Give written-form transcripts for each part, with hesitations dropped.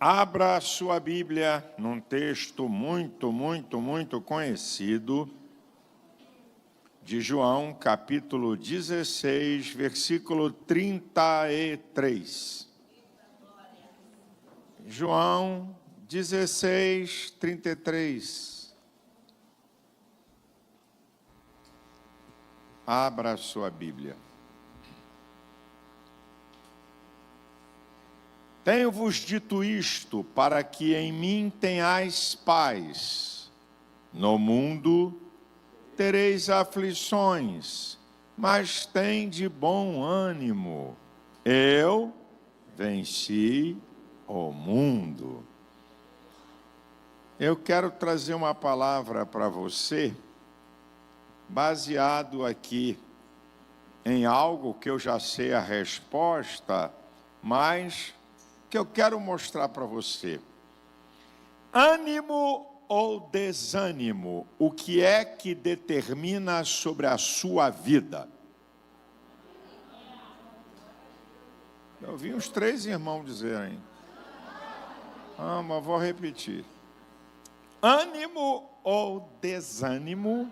Abra sua Bíblia num texto muito conhecido de João, capítulo 16, versículo 33. João 16, 33. Abra sua Bíblia. Tenho-vos dito isto, para que em mim tenhais paz. No mundo tereis aflições, mas tende bom ânimo. Eu venci o mundo. Eu quero trazer uma palavra para você, baseado aqui em algo que eu já sei a resposta, mas que eu quero mostrar para você. Ânimo ou desânimo, o que é que determina sobre a sua vida? Eu vi uns 3 irmãos dizerem. Mas vou repetir. Ânimo ou desânimo?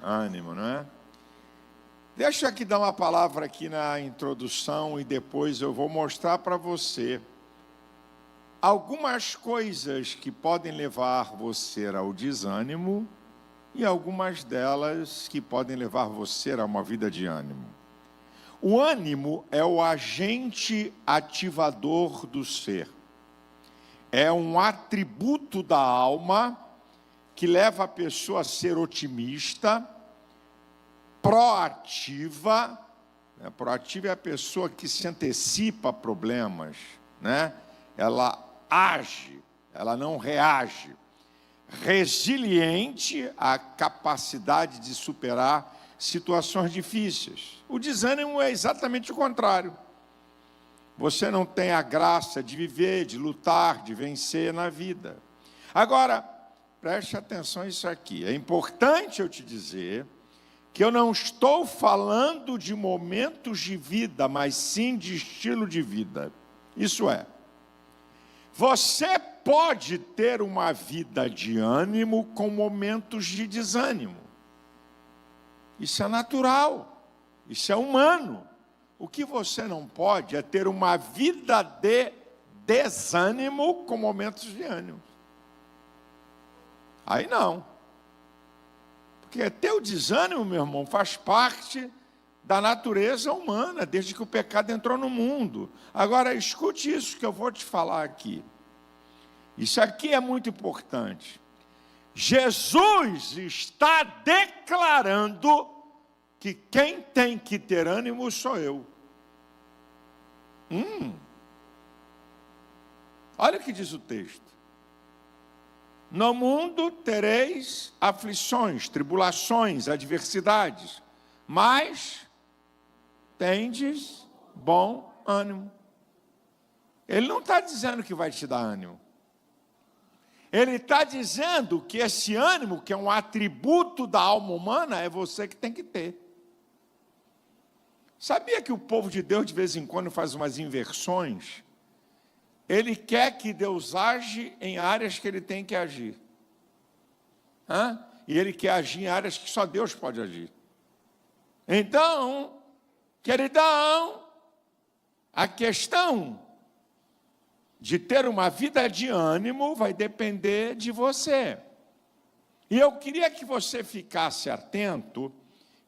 Ânimo, não é? Deixa eu aqui dar uma palavra aqui na introdução e depois eu vou mostrar para você algumas coisas que podem levar você ao desânimo e algumas delas que podem levar você a uma vida de ânimo. O ânimo é o agente ativador do ser. É um atributo da alma que leva a pessoa a ser otimista, proativa. Proativa é a pessoa que se antecipa a problemas, né? Ela age, ela não reage. Resiliente, a capacidade de superar situações difíceis. O desânimo é exatamente o contrário. Você não tem a graça de viver, de lutar, de vencer na vida. Agora, preste atenção a isso aqui. É importante eu te dizer que eu não estou falando de momentos de vida, mas sim de estilo de vida. Isso é, você pode ter uma vida de ânimo com momentos de desânimo. Isso é natural, isso é humano. O que você não pode é ter uma vida de desânimo com momentos de ânimo. Aí não. Porque ter o desânimo, meu irmão, faz parte da natureza humana, desde que o pecado entrou no mundo. Agora, escute isso que eu vou te falar aqui. Isso aqui é muito importante. Jesus está declarando que quem tem que ter ânimo sou eu. Olha o que diz o texto. No mundo tereis aflições, tribulações, adversidades, mas tendes bom ânimo. Ele não está dizendo que vai te dar ânimo. Ele está dizendo que esse ânimo, que é um atributo da alma humana, é você que tem que ter. Sabia que o povo de Deus, de vez em quando, faz umas inversões? Ele quer que Deus age em áreas que ele tem que agir. E ele quer agir em áreas que só Deus pode agir. Então, queridão, a questão de ter uma vida de ânimo vai depender de você. E eu queria que você ficasse atento,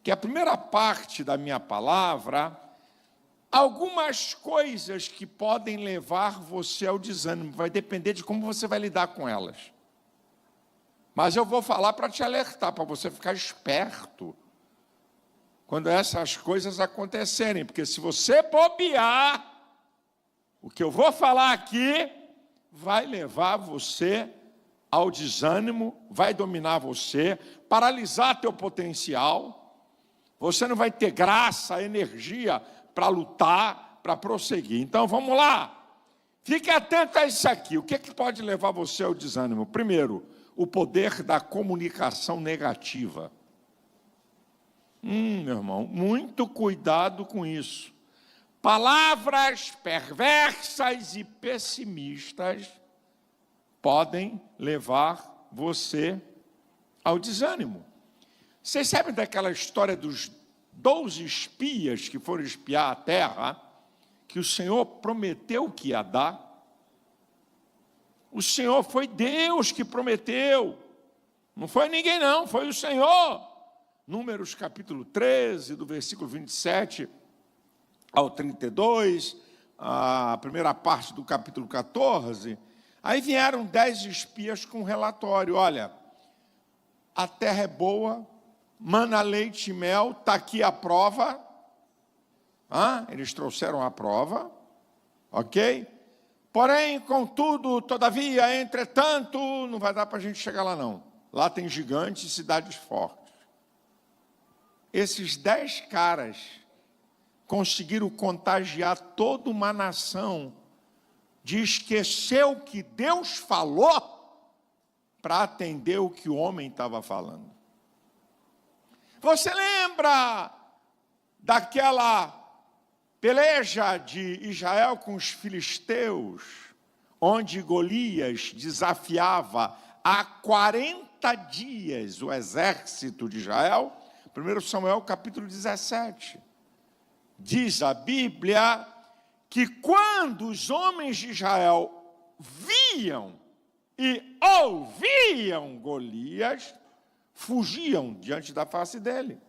que a primeira parte da minha palavra, algumas coisas que podem levar você ao desânimo, vai depender de como você vai lidar com elas. Mas eu vou falar para te alertar, para você ficar esperto quando essas coisas acontecerem, porque se você bobear, o que eu vou falar aqui vai levar você ao desânimo, vai dominar você, paralisar teu potencial, você não vai ter graça, energia para lutar, para prosseguir. Então, vamos lá. Fique atento a isso aqui. O que pode levar você ao desânimo? Primeiro, o poder da comunicação negativa. Meu irmão, muito cuidado com isso. palavras perversas e pessimistas podem levar você ao desânimo. Vocês sabem daquela história dos 12 espias que foram espiar a terra, que o Senhor prometeu que ia dar? O Senhor foi Deus que prometeu, não foi ninguém não, foi o Senhor. Números capítulo 13, do versículo 27 ao 32, a primeira parte do capítulo 14, aí vieram 10 espias com um relatório: olha, a terra é boa, mana leite e mel, está aqui a prova. Eles trouxeram a prova, ok? Porém, contudo, todavia, entretanto, não vai dar para a gente chegar lá não. Lá tem gigantes e cidades fortes. Esses 10 caras conseguiram contagiar toda uma nação de esquecer o que Deus falou para atender o que o homem estava falando. Você lembra daquela peleja de Israel com os filisteus, onde Golias desafiava há 40 dias o exército de Israel? 1 Samuel capítulo 17. Diz a Bíblia que quando os homens de Israel viam e ouviam Golias, fugiam diante da face dele.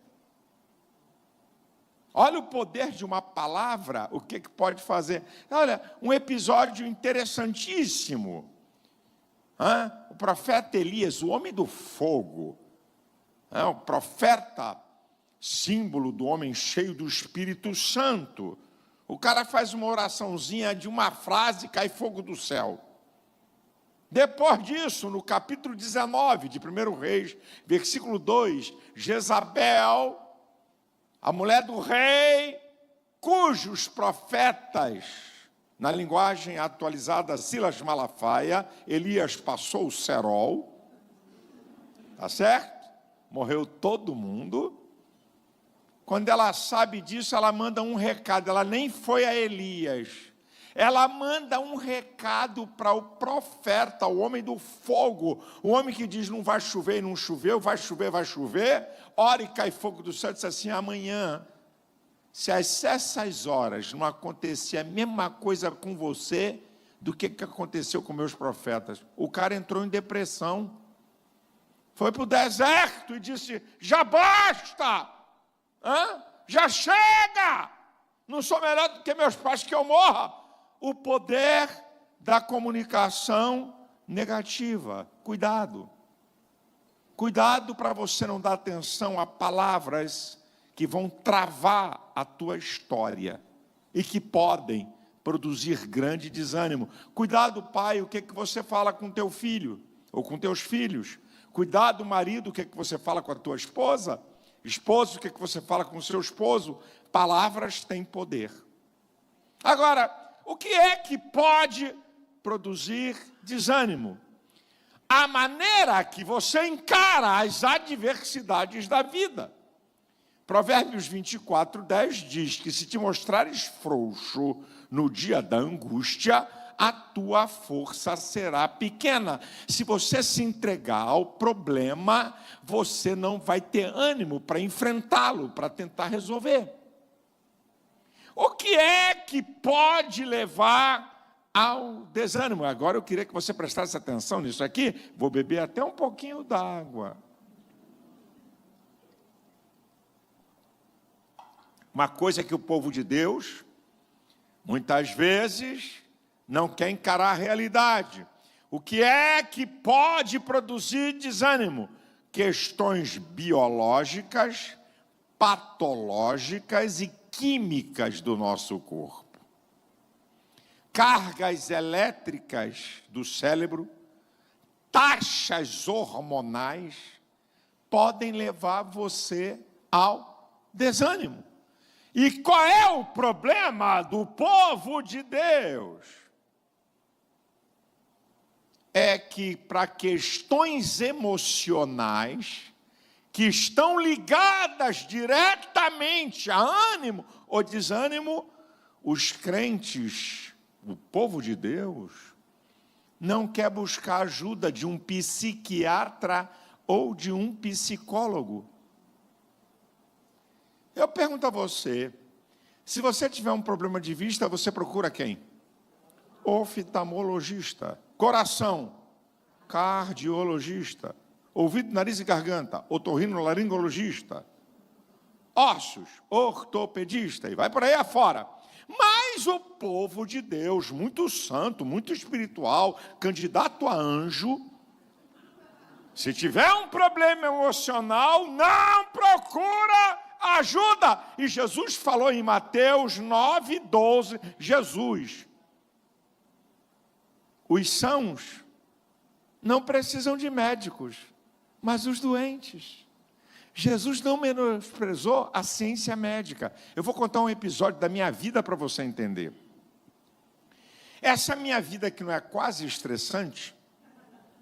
Olha o poder de uma palavra, o que pode fazer. Olha, um episódio interessantíssimo. O profeta Elias, o homem do fogo, o profeta, símbolo do homem cheio do Espírito Santo. O cara faz uma oraçãozinha de uma frase, cai fogo do céu. Depois disso, no capítulo 19 de 1 Reis, versículo 2, Jezabel, a mulher do rei, cujos profetas, na linguagem atualizada, Silas Malafaia, Elias passou o cerol, tá certo? Morreu todo mundo. Quando ela sabe disso, ela manda um recado, ela nem foi a Elias, ela manda um recado para o profeta, o homem do fogo, o homem que diz: não vai chover e não choveu, vai chover, ora e cai fogo do céu. Disse assim: amanhã, se às essas horas não acontecer a mesma coisa com você do que aconteceu com meus profetas. O cara entrou em depressão, foi para o deserto e disse: já basta, já chega, não sou melhor do que meus pais, que eu morra. O poder da comunicação negativa. Cuidado. Cuidado para você não dar atenção a palavras que vão travar a tua história e que podem produzir grande desânimo. Cuidado, pai, o que você fala com teu filho ou com teus filhos. Cuidado, marido, o que você fala com a tua esposa. Esposo, o que você fala com o seu esposo. Palavras têm poder. Agora, o que é que pode produzir desânimo? A maneira que você encara as adversidades da vida. Provérbios 24:10 diz que se te mostrares frouxo no dia da angústia, a tua força será pequena. Se você se entregar ao problema, você não vai ter ânimo para enfrentá-lo, para tentar resolver. O que é que pode levar ao desânimo? Agora eu queria que você prestasse atenção nisso aqui. Vou beber até um pouquinho d'água. Uma coisa que o povo de Deus, muitas vezes, não quer encarar a realidade. O que é que pode produzir desânimo? Questões biológicas, patológicas e químicas do nosso corpo. Cargas elétricas do cérebro, taxas hormonais, podem levar você ao desânimo. E qual é o problema do povo de Deus? É que para questões emocionais, que estão ligadas diretamente a ânimo ou desânimo, os crentes, o povo de Deus, não quer buscar ajuda de um psiquiatra ou de um psicólogo. Eu pergunto a você, se você tiver um problema de vista, você procura quem? Oftalmologista. Coração, cardiologista. Ouvido, nariz e garganta, otorrinolaringologista. Ossos, ortopedista. E vai por aí afora. Mas o povo de Deus, muito santo, muito espiritual, candidato a anjo, se tiver um problema emocional, não procura ajuda. E Jesus falou em Mateus 9:12, Jesus, os sãos não precisam de médicos, mas os doentes. Jesus não menosprezou a ciência médica. Eu vou contar um episódio da minha vida para você entender. Essa minha vida que não é quase estressante,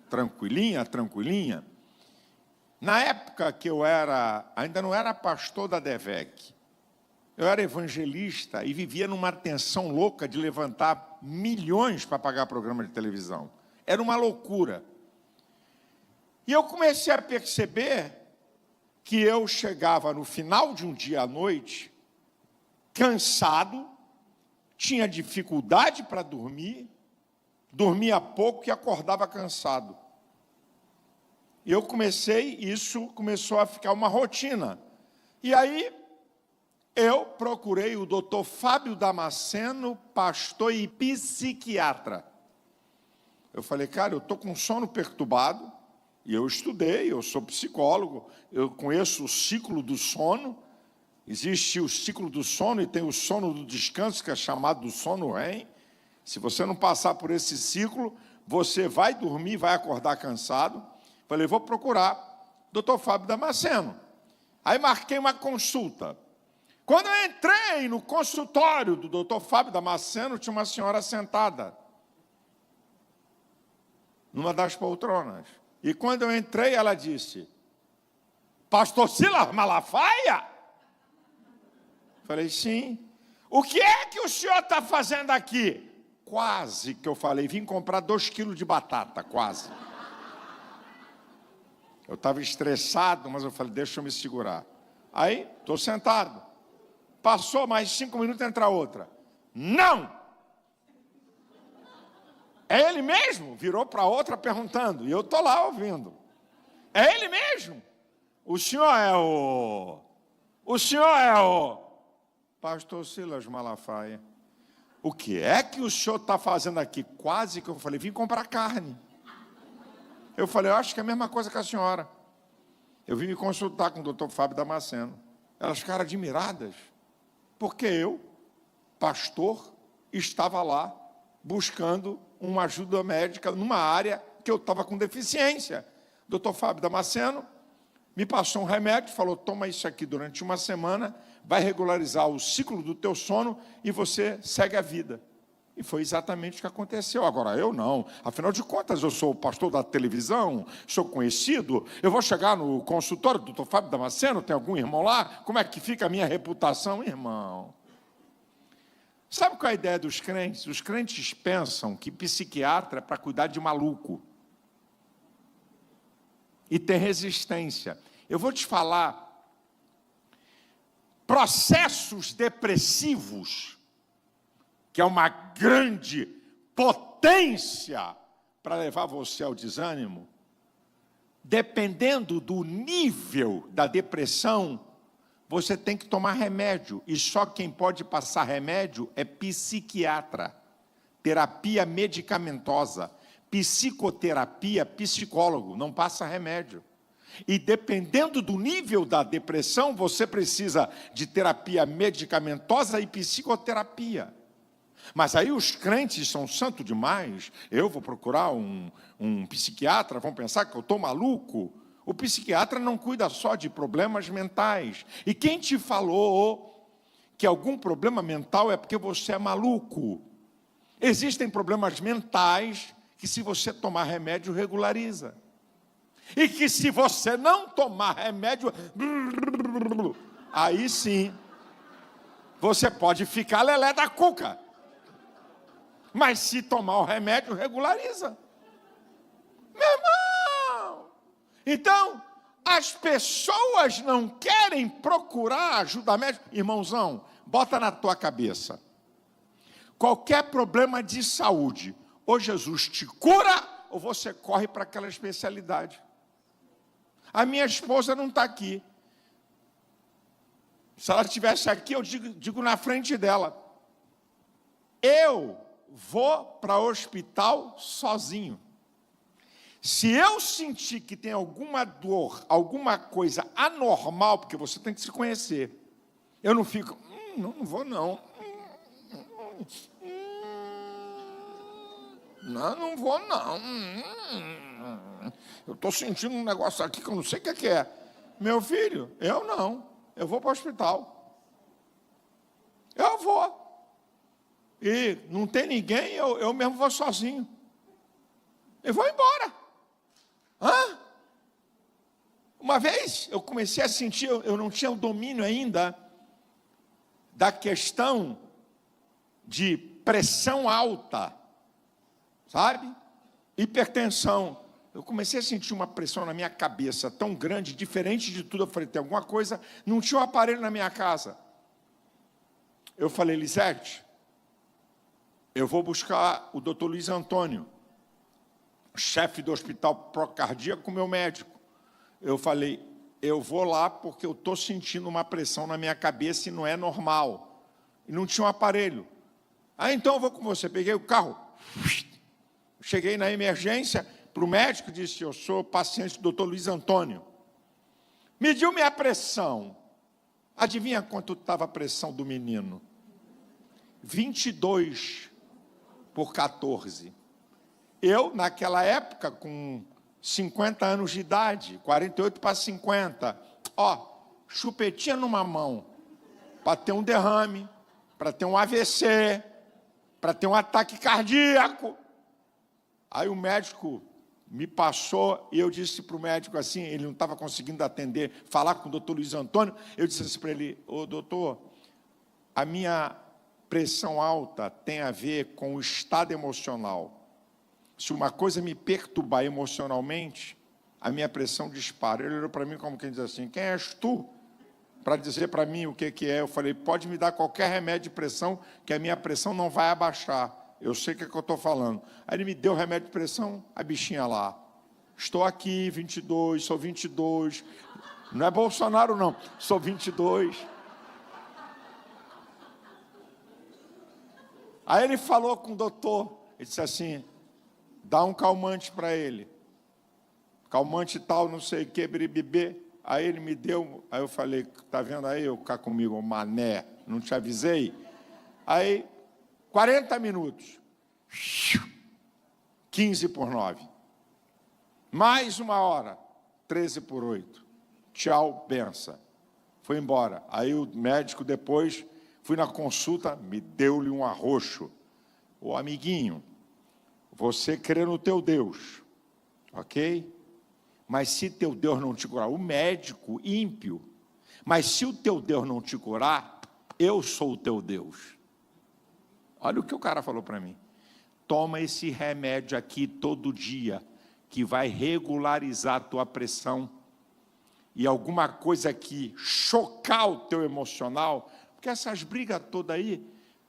tranquilinha, na época que eu ainda não era pastor da DEVEC, eu era evangelista e vivia numa tensão louca de levantar milhões para pagar programa de televisão. Era uma loucura. E eu comecei a perceber que eu chegava no final de um dia à noite, cansado, tinha dificuldade para dormir, dormia pouco e acordava cansado. Isso começou a ficar uma rotina. E aí, eu procurei o Dr. Fábio Damasceno, pastor e psiquiatra. Eu falei, cara, eu estou com sono perturbado, e eu estudei, eu sou psicólogo, eu conheço o ciclo do sono. Existe o ciclo do sono e tem o sono do descanso, que é chamado do sono REM. Se você não passar por esse ciclo, você vai dormir, vai acordar cansado. Falei, vou procurar Dr. Fábio Damasceno. Aí marquei uma consulta. Quando eu entrei no consultório do Dr. Fábio Damasceno, tinha uma senhora sentada numa das poltronas. E quando eu entrei, ela disse, pastor Silas Malafaia? Falei, sim. O que é que o senhor está fazendo aqui? Quase que eu falei, vim comprar 2 quilos de batata, quase. Eu estava estressado, mas eu falei, deixa eu me segurar. Aí, estou sentado. Passou mais 5 minutos, entra outra. Não! É ele mesmo? Virou para outra perguntando. E eu estou lá ouvindo. É ele mesmo? O senhor é o pastor Silas Malafaia. O que é que o senhor está fazendo aqui? Quase que eu falei, vim comprar carne. Eu falei, eu acho que é a mesma coisa que a senhora. Eu vim me consultar com o doutor Fábio Damasceno. Elas ficaram admiradas, porque eu, pastor, estava lá buscando uma ajuda médica numa área que eu estava com deficiência. O doutor Fábio Damasceno me passou um remédio, falou, toma isso aqui durante uma semana, vai regularizar o ciclo do teu sono e você segue a vida. E foi exatamente o que aconteceu. Agora, eu não. Afinal de contas, eu sou o pastor da televisão, sou conhecido, eu vou chegar no consultório do doutor Fábio Damasceno, tem algum irmão lá? Como é que fica a minha reputação? Irmão, sabe qual é a ideia dos crentes? Os crentes pensam que psiquiatra é para cuidar de maluco. E tem resistência. Eu vou te falar, processos depressivos, que é uma grande potência para levar você ao desânimo, dependendo do nível da depressão, você tem que tomar remédio, e só quem pode passar remédio é psiquiatra, terapia medicamentosa, psicoterapia, psicólogo, não passa remédio. E dependendo do nível da depressão, você precisa de terapia medicamentosa e psicoterapia. Mas aí os crentes são santos demais, eu vou procurar um psiquiatra, vão pensar que eu estou maluco. O psiquiatra não cuida só de problemas mentais. E quem te falou que algum problema mental é porque você é maluco? Existem problemas mentais que, se você tomar remédio, regulariza. E que, se você não tomar remédio, aí sim, Você pode ficar lelé da cuca. Mas se tomar o remédio, regulariza. Meu irmão! Então, as pessoas não querem procurar ajuda médica. Irmãozão, bota na tua cabeça. Qualquer problema de saúde, ou Jesus te cura, ou você corre para aquela especialidade. A minha esposa não está aqui. Se ela estivesse aqui, eu digo na frente dela. Eu vou para o hospital sozinho. Se eu sentir que tem alguma dor, alguma coisa anormal, porque você tem que se conhecer, eu não fico, não vou não. Não vou não. Eu estou sentindo um negócio aqui que eu não sei o que é. Meu filho, eu não. Eu vou para o hospital. Eu vou. E não tem ninguém, eu mesmo vou sozinho. Eu vou embora. Uma vez eu comecei a sentir, eu não tinha o domínio ainda da questão de pressão alta, sabe? Hipertensão. Eu comecei a sentir uma pressão na minha cabeça tão grande, diferente de tudo. Eu falei, tem alguma coisa, não tinha um aparelho na minha casa. Eu falei, Lisete, eu vou buscar o doutor Luiz Antônio, chefe do hospital procardíaco, meu médico. Eu falei, eu vou lá porque eu estou sentindo uma pressão na minha cabeça e não é normal. E não tinha um aparelho. Então eu vou com você. Peguei o carro, cheguei na emergência, para o médico, disse, eu sou paciente do doutor Luiz Antônio. Mediu minha pressão. Adivinha quanto estava a pressão do menino? 22/14. Eu, naquela época, com 50 anos de idade, 48 para 50, chupetinha numa mão, para ter um derrame, para ter um AVC, para ter um ataque cardíaco. Aí o médico me passou e eu disse para o médico assim, ele não estava conseguindo atender, falar com o doutor Luiz Antônio, eu disse assim para ele, doutor, a minha pressão alta tem a ver com o estado emocional. Se uma coisa me perturbar emocionalmente, a minha pressão dispara. Ele olhou para mim como quem diz assim, quem és tu para dizer para mim o que é? Eu falei, pode me dar qualquer remédio de pressão, que a minha pressão não vai abaixar. Eu sei o que eu estou falando. Aí ele me deu o remédio de pressão, a bichinha lá. Estou aqui, 22, sou 22. Não é Bolsonaro, não. Sou 22. Aí ele falou com o doutor, ele disse assim, dá um calmante para ele. Calmante tal, não sei o que, bebê. Aí ele me deu, aí eu falei, tá vendo aí, eu cá comigo, mané, não te avisei? Aí, 40 minutos, 15/9. Mais uma hora, 13/8. Tchau, benção. Foi embora. Aí o médico depois, fui na consulta, me deu-lhe um arroxo. Ô amiguinho, você crê no teu Deus, ok? Mas se teu Deus não te curar, o médico ímpio, mas se o teu Deus não te curar, eu sou o teu Deus. Olha o que o cara falou para mim. Toma esse remédio aqui todo dia, que vai regularizar a tua pressão. E alguma coisa que chocar o teu emocional, porque essas brigas todas aí,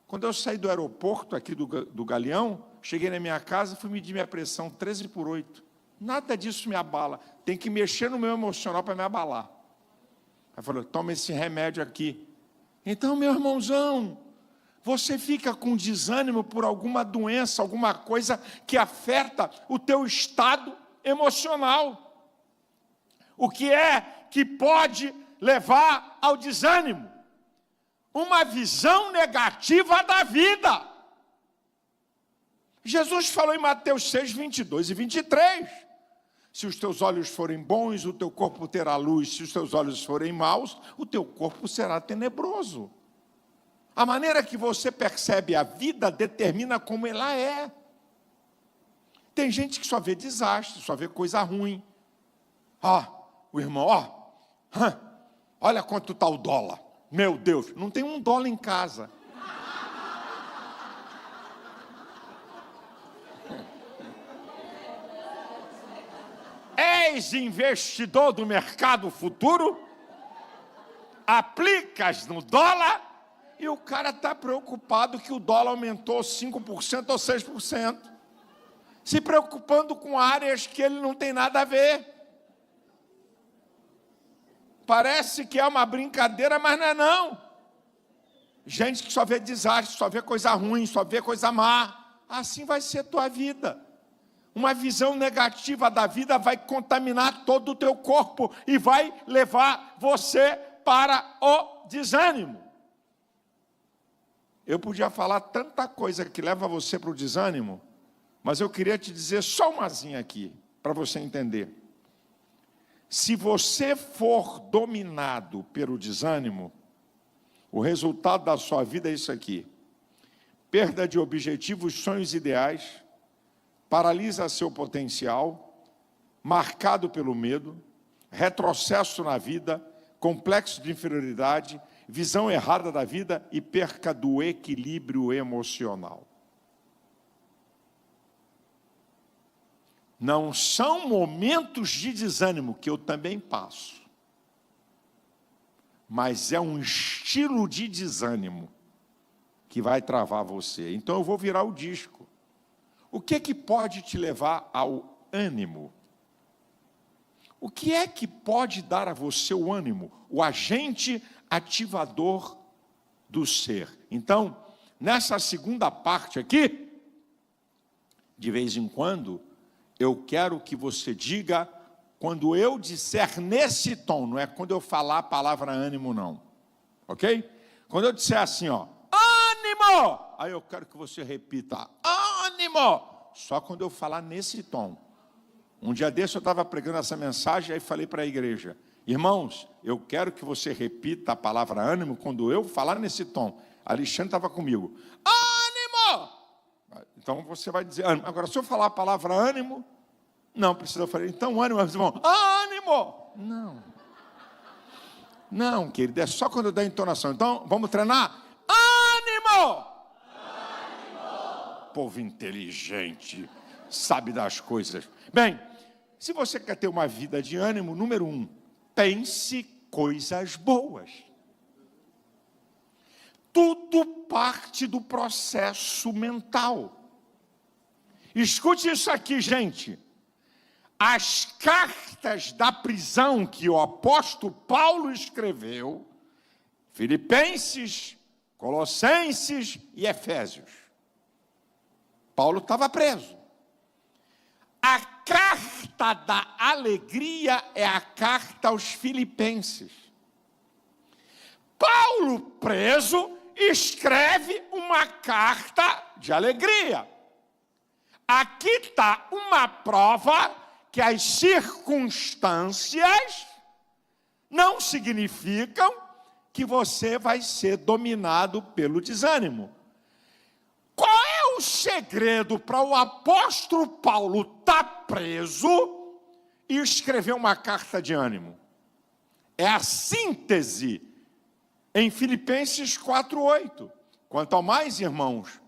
quando eu saí do aeroporto aqui do Galeão, cheguei na minha casa, fui medir minha pressão, 13/8. Nada disso me abala. Tem que mexer no meu emocional para me abalar. Aí falou, toma esse remédio aqui. Então, meu irmãozão, você fica com desânimo por alguma doença, alguma coisa que afeta o teu estado emocional. O que é que pode levar ao desânimo? Uma visão negativa da vida. Jesus falou em Mateus 6, 22 e 23. Se os teus olhos forem bons, o teu corpo terá luz. Se os teus olhos forem maus, o teu corpo será tenebroso. A maneira que você percebe a vida determina como ela é. Tem gente que só vê desastre, só vê coisa ruim. O irmão, olha quanto está o dólar. Meu Deus, não tem $1 em casa. És investidor do mercado futuro, aplicas no dólar e o cara está preocupado que o dólar aumentou 5% ou 6%, se preocupando com áreas que ele não tem nada a ver. Parece que é uma brincadeira, mas não é não. Gente que só vê desastre, só vê coisa ruim, só vê coisa má. Assim vai ser tua vida. Uma visão negativa da vida vai contaminar todo o teu corpo e vai levar você para o desânimo. Eu podia falar tanta coisa que leva você para o desânimo, mas eu queria te dizer só umazinha aqui, para você entender. Se você for dominado pelo desânimo, o resultado da sua vida é isso aqui: perda de objetivos, sonhos, ideais, paralisa seu potencial, marcado pelo medo, retrocesso na vida, complexo de inferioridade, visão errada da vida e perca do equilíbrio emocional. Não são momentos de desânimo, que eu também passo, mas é um estilo de desânimo que vai travar você. Então eu vou virar o disco. O que é que pode te levar ao ânimo? O que é que pode dar a você o ânimo? O agente ativador do ser. Então, nessa segunda parte aqui, de vez em quando, eu quero que você diga, quando eu disser nesse tom, não é quando eu falar a palavra ânimo, não. Ok? Quando eu disser assim, ó, ânimo! Aí eu quero que você repita, ânimo! Só quando eu falar nesse tom. Um dia desse eu estava pregando essa mensagem, aí falei para a igreja, irmãos, eu quero que você repita a palavra ânimo quando eu falar nesse tom. Alexandre estava comigo, ânimo! Então você vai dizer ânimo. Agora, se eu falar a palavra ânimo, não precisa falar, então ânimo, meus irmãos, ânimo! Não, querido, é só quando eu der entonação. Então, vamos treinar? Ânimo! Povo inteligente, sabe das coisas. Bem, se você quer ter uma vida de ânimo, número 1, pense coisas boas. Tudo parte do processo mental. Escute isso aqui, gente. As cartas da prisão que o apóstolo Paulo escreveu, Filipenses, Colossenses e Efésios. Paulo estava preso. A carta da alegria é a carta aos Filipenses. Paulo, preso, escreve uma carta de alegria. Aqui está uma prova que as circunstâncias não significam que você vai ser dominado pelo desânimo. Qual é o segredo para o apóstolo Paulo estar preso e escrever uma carta de ânimo? É a síntese em Filipenses 4:8. Quanto ao mais, irmãos,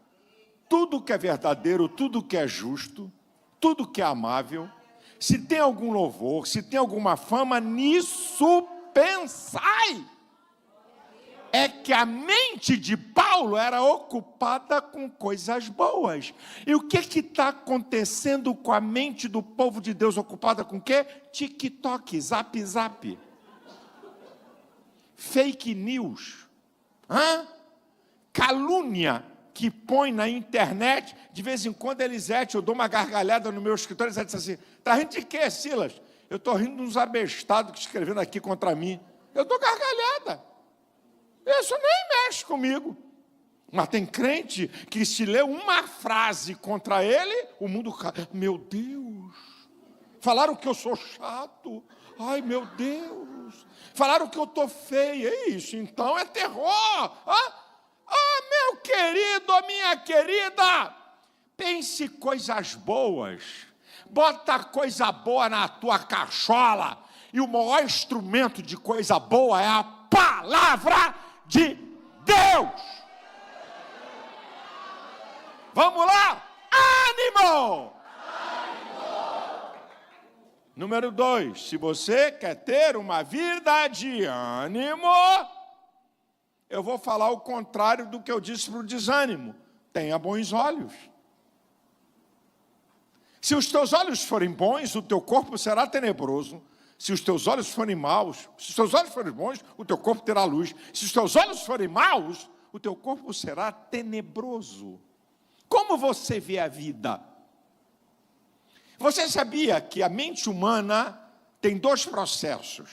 tudo que é verdadeiro, tudo que é justo, tudo que é amável, se tem algum louvor, se tem alguma fama, nisso pensai. É que a mente de Paulo era ocupada com coisas boas. E o que está acontecendo com a mente do povo de Deus ocupada com o quê? TikTok, zap, zap. Fake news. Calúnia que põe na internet. De vez em quando, Elisete, eu dou uma gargalhada no meu escritório, e diz assim, está rindo de quê, Silas? Eu estou rindo de uns abestados que escrevendo aqui contra mim. Eu dou gargalhada. Isso nem mexe comigo. Mas tem crente que se lê uma frase contra ele, o mundo cai. Meu Deus. Falaram que eu sou chato. Ai, meu Deus. Falaram que eu estou feia. É isso, então é terror. Meu querido, minha querida. Pense coisas boas. Bota coisa boa na tua cachola. E o maior instrumento de coisa boa é a palavra de Deus. Vamos lá, ânimo! Número 2, se você quer ter uma vida de ânimo, eu vou falar o contrário do que eu disse para o desânimo. Tenha bons olhos. Se os teus olhos forem bons, o teu corpo será tenebroso. Se os teus olhos forem maus, se os teus olhos forem bons, o teu corpo terá luz. Se os teus olhos forem maus, o teu corpo será tenebroso. Como você vê a vida? Você sabia que a mente humana tem 2 processos?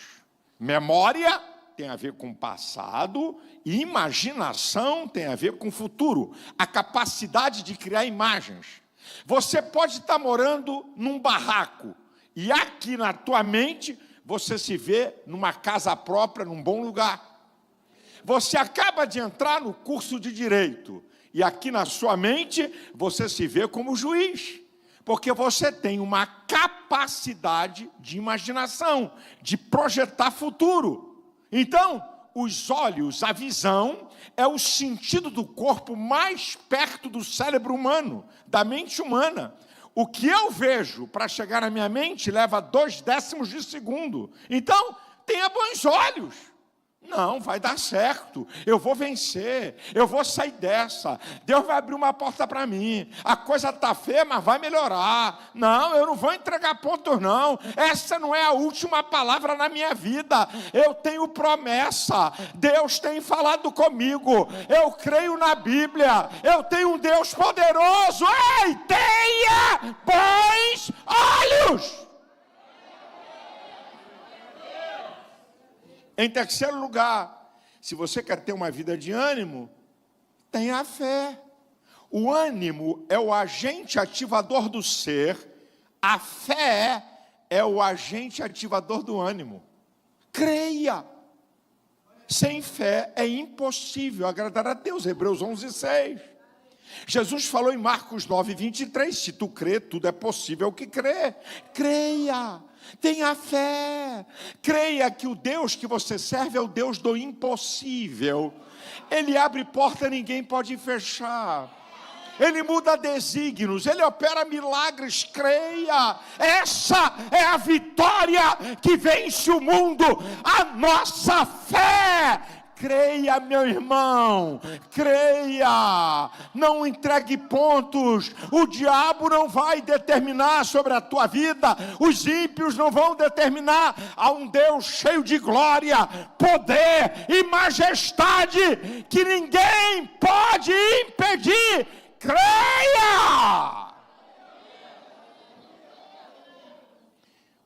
Memória tem a ver com o passado e imaginação tem a ver com o futuro. A capacidade de criar imagens. Você pode estar morando num barraco e aqui na tua mente você se vê numa casa própria, num bom lugar. Você acaba de entrar no curso de Direito e aqui na sua mente você se vê como juiz. Porque você tem uma capacidade de imaginação, de projetar futuro. Então, os olhos, a visão, é o sentido do corpo mais perto do cérebro humano, da mente humana. O que eu vejo para chegar na minha mente leva 0,2 de segundo. Então, tenha bons olhos. Não, vai dar certo, eu vou vencer, eu vou sair dessa, Deus vai abrir uma porta para mim, a coisa está feia, mas vai melhorar. Não, eu não vou entregar pontos não, essa não é a última palavra na minha vida, eu tenho promessa, Deus tem falado comigo, eu creio na Bíblia, eu tenho um Deus poderoso. Ei, tenha bons olhos! Em terceiro lugar, se você quer ter uma vida de ânimo, tenha fé. O ânimo é o agente ativador do ser, a fé é o agente ativador do ânimo. Creia. Sem fé é impossível agradar a Deus. Hebreus 11:6. Jesus falou em Marcos 9:23, se tu crê, tudo é possível ao que crê. Creia. Tenha fé, creia que o Deus que você serve é o Deus do impossível. Ele abre porta, ninguém pode fechar. Ele muda desígnios, Ele opera milagres, creia. Essa é a vitória que vence o mundo, a nossa fé. Creia, meu irmão, creia, não entregue pontos, o diabo não vai determinar sobre a tua vida, os ímpios não vão determinar. Há um Deus cheio de glória, poder e majestade, que ninguém pode impedir. Creia!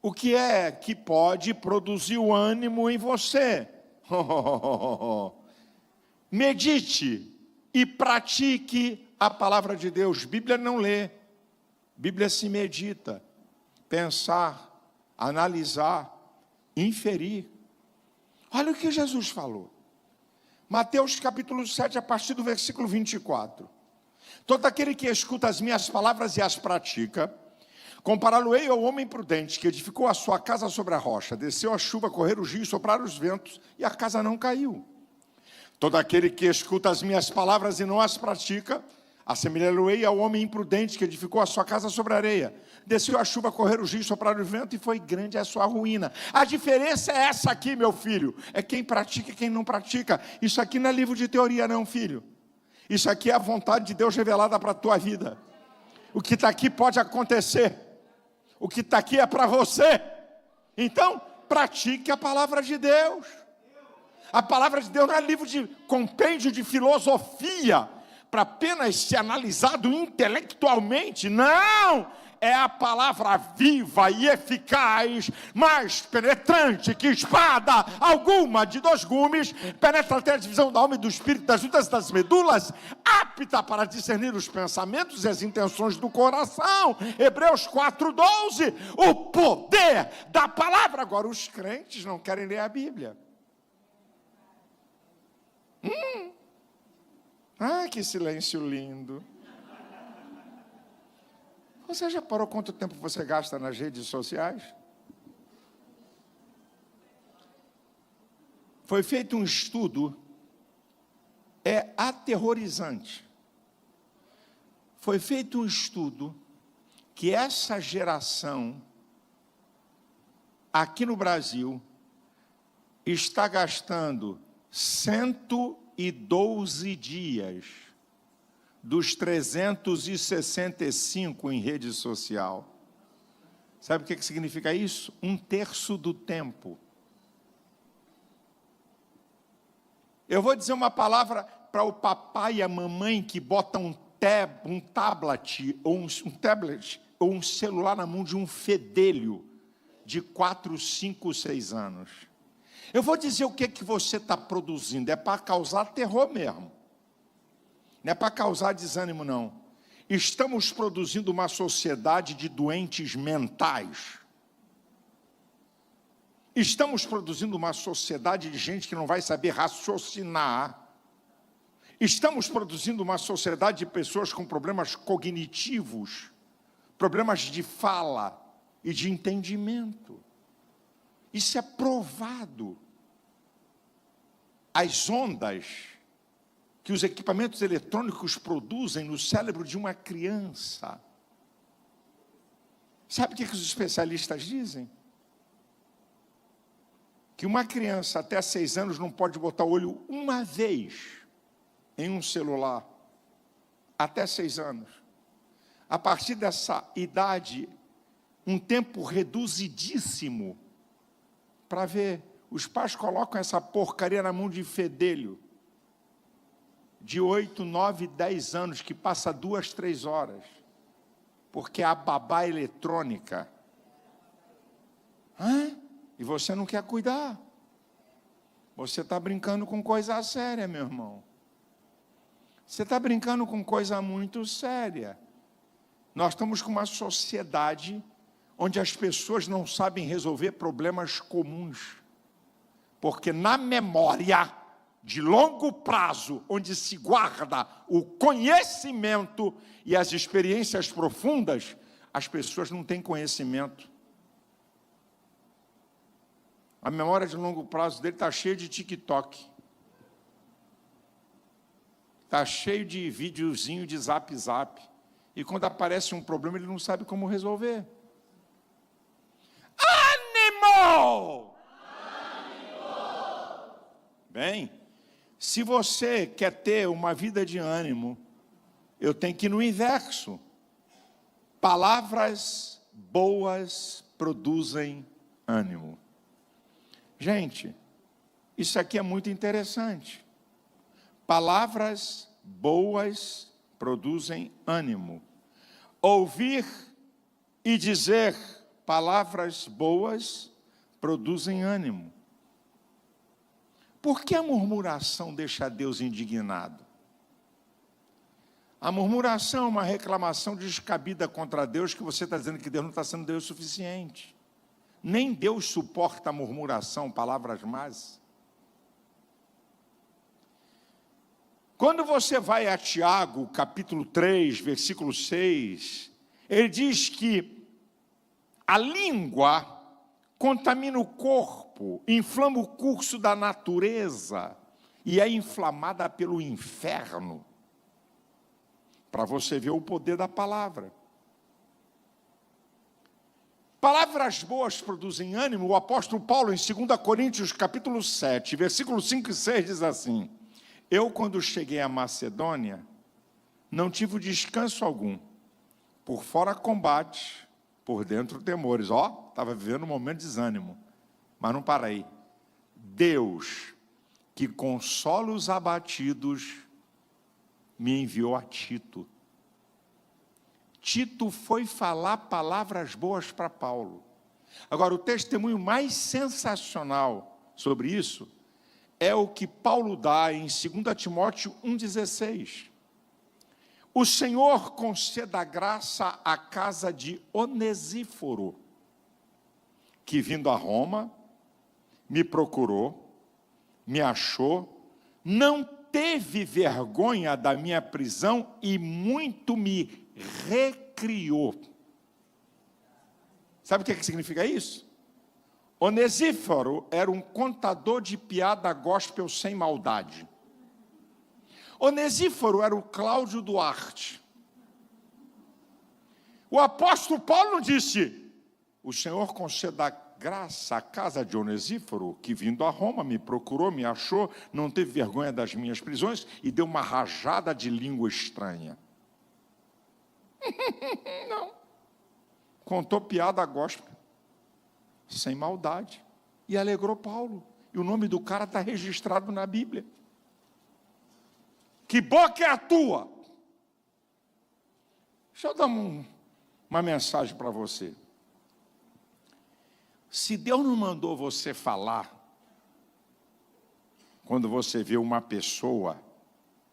O que é que pode produzir o ânimo em você? Medite e pratique a palavra de Deus. Bíblia não lê, Bíblia se medita, pensar, analisar, inferir. Olha o que Jesus falou. Mateus capítulo 7, a partir do versículo 24. Todo aquele que escuta as minhas palavras e as pratica, compará-lo-ei ao homem prudente que edificou a sua casa sobre a rocha, desceu a chuva, correram os rios, sopraram os ventos, e a casa não caiu. Todo aquele que escuta as minhas palavras e não as pratica, assemelhá-lo-ei ao homem imprudente que edificou a sua casa sobre a areia. Desceu a chuva, correram os rios, sopraram os ventos, e foi grande a sua ruína. A diferença é essa aqui, meu filho, é quem pratica e quem não pratica. Isso aqui não é livro de teoria não, filho. Isso aqui é a vontade de Deus revelada para a tua vida. O que está aqui pode acontecer. O que está aqui é para você. Então, pratique a palavra de Deus. A palavra de Deus não é livro de compêndio de filosofia, para apenas ser analisado intelectualmente. Não! É a palavra viva e eficaz, mais penetrante que espada alguma de 2 gumes, penetra até a divisão da alma e do espírito, das juntas das medulas, apta para discernir os pensamentos e as intenções do coração. Hebreus 4:12, o poder da palavra. Agora, os crentes não querem ler a Bíblia. Que silêncio lindo. Você já parou quanto tempo você gasta nas redes sociais? Foi feito um estudo é aterrorizante. Foi feito um estudo que essa geração, aqui no Brasil, está gastando 112 dias dos 365 em rede social. Sabe o que significa isso? 1/3 do tempo. Eu vou dizer uma palavra para o papai e a mamãe que botam um tablet ou um celular na mão de um fedelho de 4, 5, 6 anos. Eu vou dizer o que você está produzindo. É para causar terror mesmo. Não é para causar desânimo, não. Estamos produzindo uma sociedade de doentes mentais. Estamos produzindo uma sociedade de gente que não vai saber raciocinar. Estamos produzindo uma sociedade de pessoas com problemas cognitivos, problemas de fala e de entendimento. Isso é provado. As ondas que os equipamentos eletrônicos produzem no cérebro de uma criança. Sabe o que os especialistas dizem? Que uma criança até 6 anos não pode botar o olho uma vez em um celular, até 6 anos. A partir dessa idade, um tempo reduzidíssimo para ver. Os pais colocam essa porcaria na mão de fedelho, de 8, 9, 10 anos, que passa 2, 3 horas, porque é a babá eletrônica. E você não quer cuidar. Você está brincando com coisa séria, meu irmão. Você está brincando com coisa muito séria. Nós estamos com uma sociedade onde as pessoas não sabem resolver problemas comuns. Porque na memória de longo prazo, onde se guarda o conhecimento e as experiências profundas, as pessoas não têm conhecimento. A memória de longo prazo dele está cheia de TikTok. Está cheio de videozinho de zap. E quando aparece um problema, ele não sabe como resolver. Ânimo! Bem, se você quer ter uma vida de ânimo, eu tenho que ir no inverso. Palavras boas produzem ânimo. Gente, isso aqui é muito interessante. Palavras boas produzem ânimo. Ouvir e dizer palavras boas produzem ânimo. Por que a murmuração deixa Deus indignado? A murmuração é uma reclamação descabida contra Deus, que você está dizendo que Deus não está sendo Deus suficiente. Nem Deus suporta a murmuração, palavras más. Quando você vai a Tiago, capítulo 3, versículo 6, ele diz que a língua contamina o corpo, inflama o curso da natureza e é inflamada pelo inferno. Para você ver o poder da palavra. Palavras boas produzem ânimo. O apóstolo Paulo, em 2 Coríntios, capítulo 7, versículos 5 e 6, diz assim: eu, quando cheguei à Macedônia, não tive descanso algum. Por fora combate, por dentro temores. Estava vivendo um momento de desânimo. Mas não para aí. Deus, que consola os abatidos, me enviou a Tito. Tito foi falar palavras boas para Paulo. Agora, o testemunho mais sensacional sobre isso é o que Paulo dá em 2 Timóteo 1,16. O Senhor conceda graça à casa de Onesíforo, que vindo a Roma, me procurou, me achou, não teve vergonha da minha prisão e muito me recriou. Sabe o que significa isso? Onesíforo era um contador de piada gospel sem maldade. Onesíforo era o Cláudio Duarte. O apóstolo Paulo disse: o Senhor conceda graça à casa de Onesíforo, que vindo a Roma me procurou, me achou, não teve vergonha das minhas prisões e deu uma rajada de língua estranha. Não. Contou piada gospel, sem maldade, e alegrou Paulo. E o nome do cara está registrado na Bíblia. Que boca é a tua? Deixa eu dar uma mensagem para você. Se Deus não mandou você falar, quando você vê uma pessoa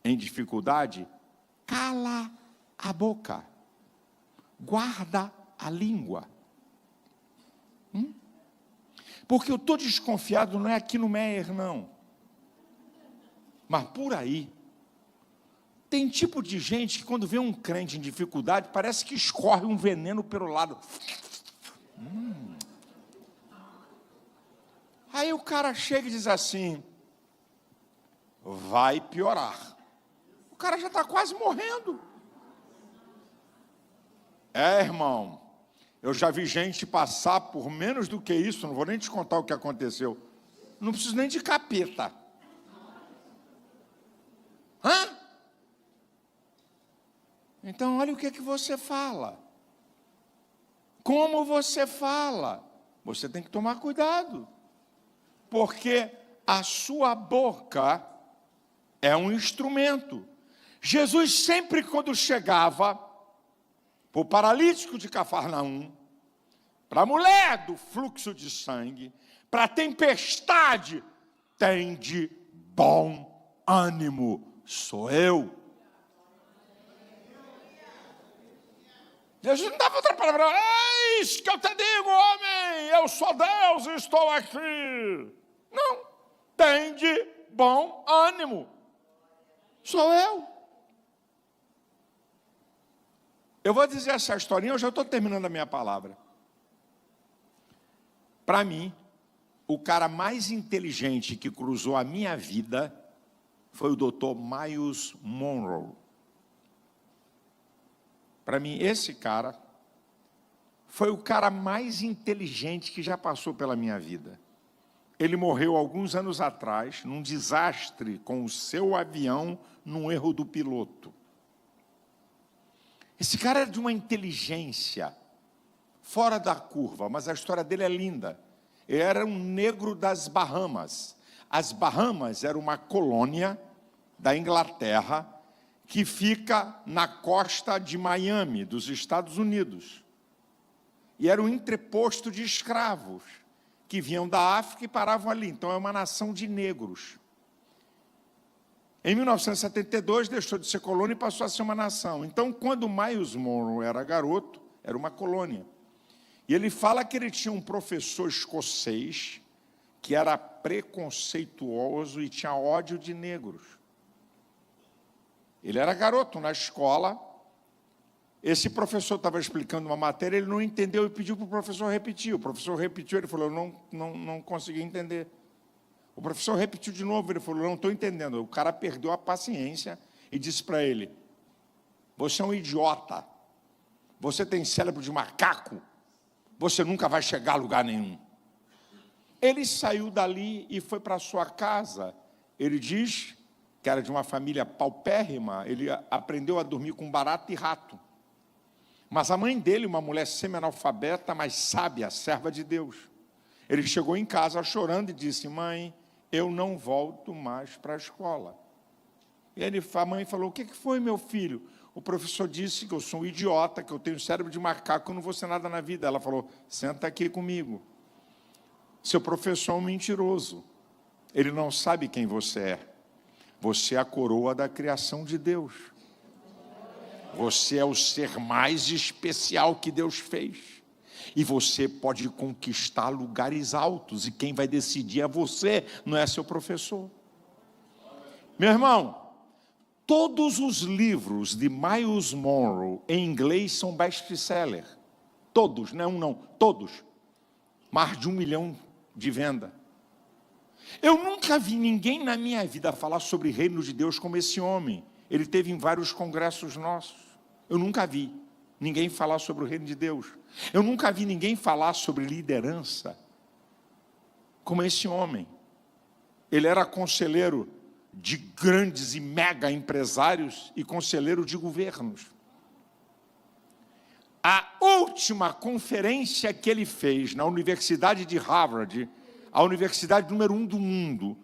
em dificuldade, cala a boca, guarda a língua. Porque eu estou desconfiado, não é aqui no Meier, não, mas por aí. Tem tipo de gente que quando vê um crente em dificuldade, parece que escorre um veneno pelo lado. Aí o cara chega e diz assim: vai piorar. O cara já está quase morrendo. Irmão, eu já vi gente passar por menos do que isso, não vou nem te contar o que aconteceu. Não preciso nem de capeta. Então, olha o que você fala. Como você fala. Você tem que tomar cuidado. Porque a sua boca é um instrumento. Jesus sempre, quando chegava para o paralítico de Cafarnaum, para a mulher do fluxo de sangue, para a tempestade, tende bom ânimo, sou eu. Jesus não dava outra palavra. Eis que eu te digo, homem, eu sou Deus e estou aqui. Não, tende bom ânimo, sou eu. Eu vou dizer essa historinha, eu já estou terminando a minha palavra. Para mim, o cara mais inteligente que cruzou a minha vida foi o Dr. Myles Munroe. Para mim, esse cara foi o cara mais inteligente que já passou pela minha vida. Ele morreu alguns anos atrás, num desastre com o seu avião, num erro do piloto. Esse cara era de uma inteligência fora da curva, mas a história dele é linda. Ele era um negro das Bahamas. As Bahamas era uma colônia da Inglaterra que fica na costa de Miami, dos Estados Unidos. E era um entreposto de escravos que vinham da África e paravam ali. Então, é uma nação de negros. Em 1972, deixou de ser colônia e passou a ser uma nação. Então, quando Myles Munroe era garoto, era uma colônia. E ele fala que ele tinha um professor escocês que era preconceituoso e tinha ódio de negros. Ele era garoto na escola. Esse professor estava explicando uma matéria, ele não entendeu e pediu para o professor repetir. O professor repetiu, ele falou, não consegui entender. O professor repetiu de novo, ele falou, não estou entendendo. O cara perdeu a paciência e disse para ele, você é um idiota, você tem cérebro de macaco, você nunca vai chegar a lugar nenhum. Ele saiu dali e foi para a sua casa. Ele diz que era de uma família paupérrima, ele aprendeu a dormir com barata e rato. Mas a mãe dele, uma mulher semi-analfabeta, mas sábia, serva de Deus. Ele chegou em casa chorando e disse, mãe, eu não volto mais para a escola. E a mãe falou, o que foi, meu filho? O professor disse que eu sou um idiota, que eu tenho cérebro de macaco, que eu não vou ser nada na vida. Ela falou, senta aqui comigo. Seu professor é um mentiroso. Ele não sabe quem você é. Você é a coroa da criação de Deus. Você é o ser mais especial que Deus fez. E você pode conquistar lugares altos. E quem vai decidir é você, não é seu professor. Meu irmão, todos os livros de Myles Munroe em inglês são best-seller. Todos, não é um não, todos. Mais de 1 milhão de venda. Eu nunca vi ninguém na minha vida falar sobre o reino de Deus como esse homem. Ele teve em vários congressos nossos. Eu nunca vi ninguém falar sobre o reino de Deus. Eu nunca vi ninguém falar sobre liderança como esse homem. Ele era conselheiro de grandes e mega empresários e conselheiro de governos. A última conferência que ele fez na Universidade de Harvard, a universidade número 1 do mundo,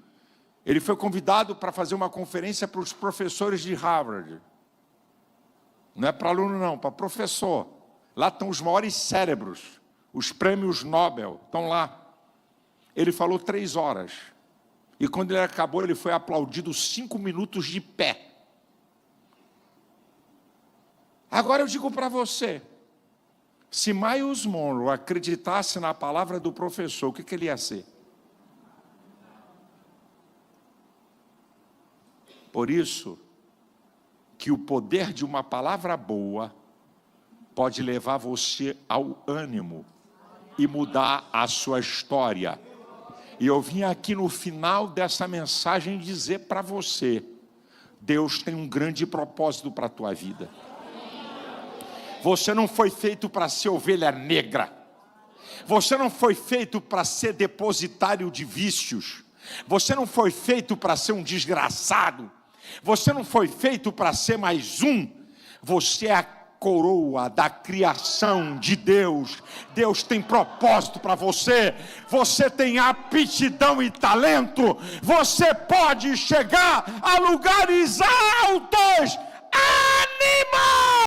ele foi convidado para fazer uma conferência para os professores de Harvard. Não é para aluno não, para professor. Lá estão os maiores cérebros, os prêmios Nobel, estão lá. Ele falou 3 horas. E quando ele acabou, ele foi aplaudido 5 minutos de pé. Agora eu digo para você, se Myles Munroe acreditasse na palavra do professor, o que ele ia ser? Por isso que o poder de uma palavra boa pode levar você ao ânimo e mudar a sua história. E eu vim aqui no final dessa mensagem dizer para você, Deus tem um grande propósito para a tua vida. Você não foi feito para ser ovelha negra. Você não foi feito para ser depositário de vícios. Você não foi feito para ser um desgraçado. Você não foi feito para ser mais um. Você é a coroa da criação de Deus. Deus tem propósito para você. Você tem aptidão e talento. Você pode chegar a lugares altos. Anima!